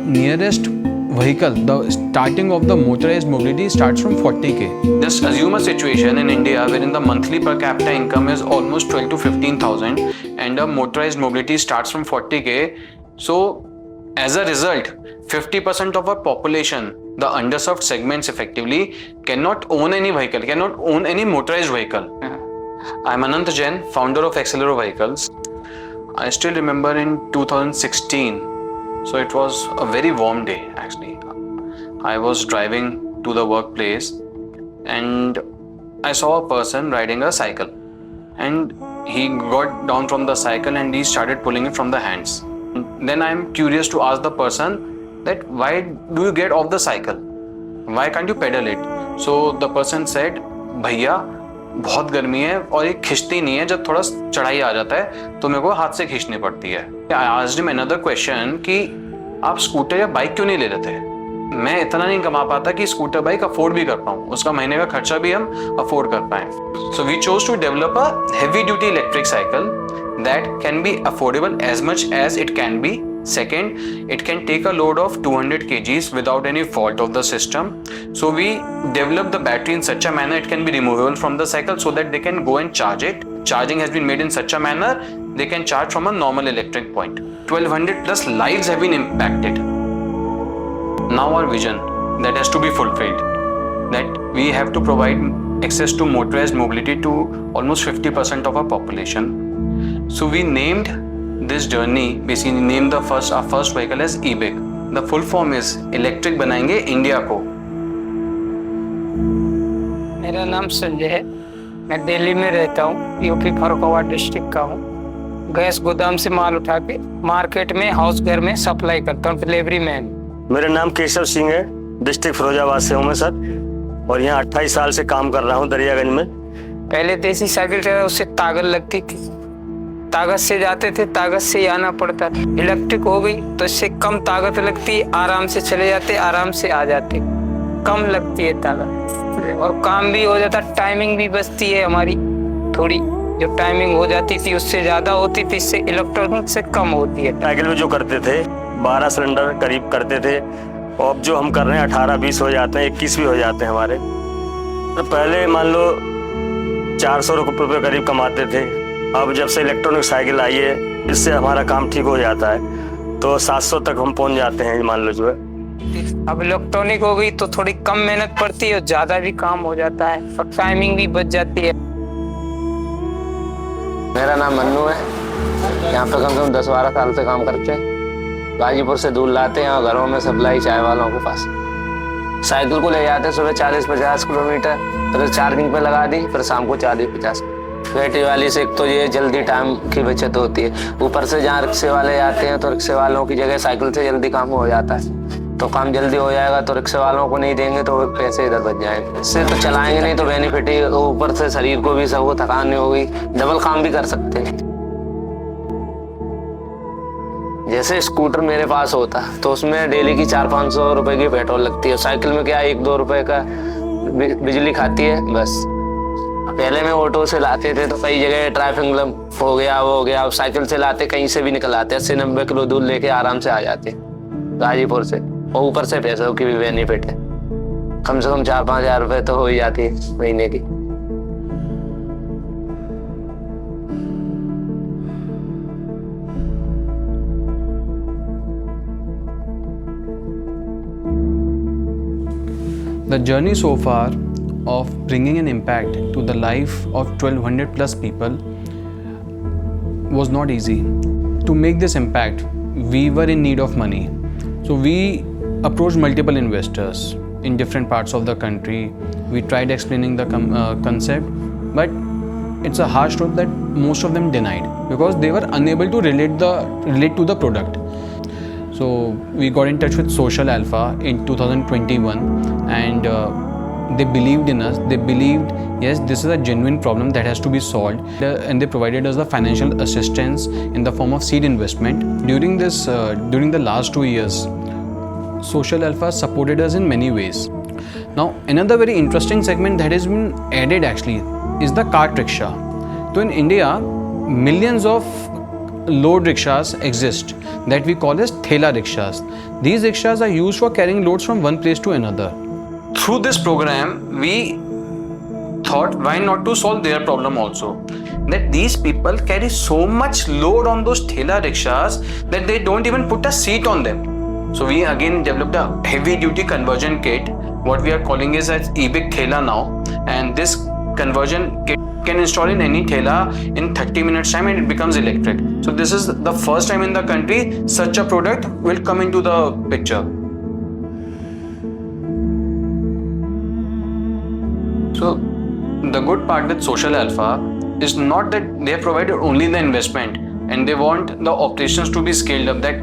nearest vehicle, the starting of the motorized mobility starts from 40k. Just assume a situation in India wherein the monthly per capita income is almost 12 to 15,000 and a motorized mobility starts from 40k. So as a result, 50% of our population, the underserved segments effectively, cannot own any vehicle, cannot own any motorized vehicle. I'm Anant Jain, founder of Accelero Vehicles. I still remember in 2016, so it was a very warm day actually. I was driving to the workplace and I saw a person riding a cycle, and he got down from the cycle and he started pulling it from the hands. Then I'm curious to ask the person that why do you get off the cycle? Why can't you pedal it? So the person said, भैया बहुत गर्मी है और ये खिंचती नहीं है, जब थोड़ा चढ़ाई आ जाता है तो मेरे को हाथ से खींचनी पड़ती है. I asked him another question कि आप स्कूटर या बाइक क्यों नहीं ले लेते? मैं इतना नहीं कमा पाता कि स्कूटर बाइक अफोर्ड भी कर पाऊँ, उसका महीने का खर्चा भी हम अफोर्ड कर पाएं. So we chose to develop a heavy duty electric cycle that can be affordable as much as it can be. Second, it can take a load of 200 kgs without any fault of the system. So we developed the battery in such a manner it can be removable from the cycle so that they can go and charge it. Charging has been made in such a manner they can charge from a normal electric point. 1200 plus lives have been impacted. Now our vision that has to be fulfilled, that we have to provide access to motorized mobility to almost 50% of our population. So we named this journey, basically named our first vehicle as e-bike. The full form is electric बनाएंगे India को. मेरा नाम संजय है, मैं दिल्ली में रहता हूँ, UP Farrukhabad district का हूँ. गैस गोदाम से माल उठा के मार्केट में हाउस घर में सप्लाई करता हूँ, डिलीवरी मैन. मेरा नाम केशव सिंह है, डिस्ट्रिक्ट फिरोजाबाद से हूँ मैं सर, और यहाँ 28 साल से काम कर रहा हूँ दरियागंज में. पहले देसी साइकिल चला, उससे ताकत लगती थी, ताकत से जाते थे, ताकत से आना पड़ता था. इलेक्ट्रिक हो गई तो इससे कम ताकत लगती, आराम से चले जाते, आराम से आ जाते, कम लगती है ताकत और काम भी हो जाता. टाइमिंग भी बचती है हमारी, थोड़ी जो टाइमिंग हो जाती थी उससे ज्यादा होती थी, इससे इलेक्ट्रॉनिक से कम होती है. साइकिल में जो करते थे 12 सिलेंडर करीब करते थे, और जो हम कर रहे हैं 18-20 हो जाते हैं, 21 भी हो जाते हैं हमारे. तो पहले मान लो 400 रुपये करीब कमाते थे. अब जब से इलेक्ट्रॉनिक साइकिल आई है इससे हमारा काम ठीक हो जाता है, तो 700 तक हम पहुंच जाते हैं मान लो जो है. अब इलेक्ट्रॉनिक हो गई तो थोड़ी कम मेहनत पड़ती है और ज्यादा भी काम हो जाता है और टाइमिंग भी बच जाती है. मेरा नाम मन्नू है, यहाँ पे कम से कम 10-12 साल से काम करते हैं. गाजीपुर से दूध लाते हैं और घरों में सप्लाई चाय वालों के पास. साइकिल को ले जाते हैं सुबह 40-50 किलोमीटर, फिर चार्जिंग पे लगा दी, फिर शाम को 40-50. बैटरी वाली से एक तो ये जल्दी टाइम की बचत होती है, ऊपर से जहाँ रिक्शे वाले जाते हैं तो रिक्शे वालों की जगह साइकिल से जल्दी काम हो जाता है, तो काम जल्दी हो जाएगा. तो रिक्शे वालों को नहीं देंगे तो पैसे इधर बच जाएंगे. इससे तो चलाएंगे नहीं तो बेनिफिट ही, ऊपर से शरीर को भी सब थकान नहीं होगी, डबल काम भी कर सकते हैं. जैसे स्कूटर मेरे पास होता तो उसमें डेली की 400-500 रुपए की पेट्रोल लगती है. साइकिल में क्या 1-2 रुपए का बिजली खाती है बस. पहले में ऑटो से लाते थे तो कई जगह ट्रैफिक हो गया, वो हो गया. अब साइकिल से लाते कहीं से भी निकल आते, 80-90 किलो दूध लेके आराम से आ जाते गाजीपुर से, और ऊपर से पैसों की भी बेनिफिट है. कम से कम 4-5 हज़ार रुपए तो हो ही जाती है महीने की. The journey so far of bringing an impact to the life of 1200 plus people was not easy. To make this impact, we were in need of money. So we approached multiple investors in different parts of the country. We tried explaining the concept, but it's a harsh truth that most of them denied because they were unable to relate to the product. So we got in touch with Social Alpha in 2021 and they believed in us. They believed, yes, this is a genuine problem that has to be solved, and they provided us the financial assistance in the form of seed investment. During the last 2 years, Social Alpha supported us in many ways. Now, another very interesting segment that has been added actually is the cart rickshaw. So in India, millions of load rickshaws exist that we call as thela rickshaws. These rickshaws are used for carrying loads from one place to another. Through this program, we thought why not to solve their problem also, that these people carry so much load on those thela rickshaws that they don't even put a seat on them. So we again developed a heavy duty conversion kit, what we are calling is as eBIC Thela now, and this conversion kit can install in any thela in 30 minutes time and it becomes electric. So this is the first time in the country such a product will come into the picture. So the good part with Social Alpha is not that they have provided only the investment and they want the operations to be scaled up, that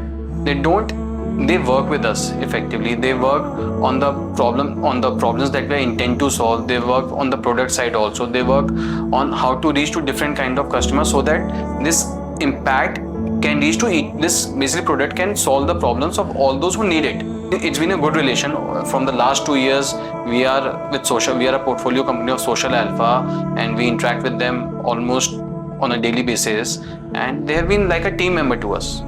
they work with us effectively. They work on the problems that we intend to solve. They work on the product side also. They work on how to reach to different kind of customers so that this impact can reach to this basically product can solve the problems of all those who need it. It's been a good relation from the last 2 years. We are a portfolio company of Social Alpha and we interact with them almost on a daily basis and they have been like a team member to us.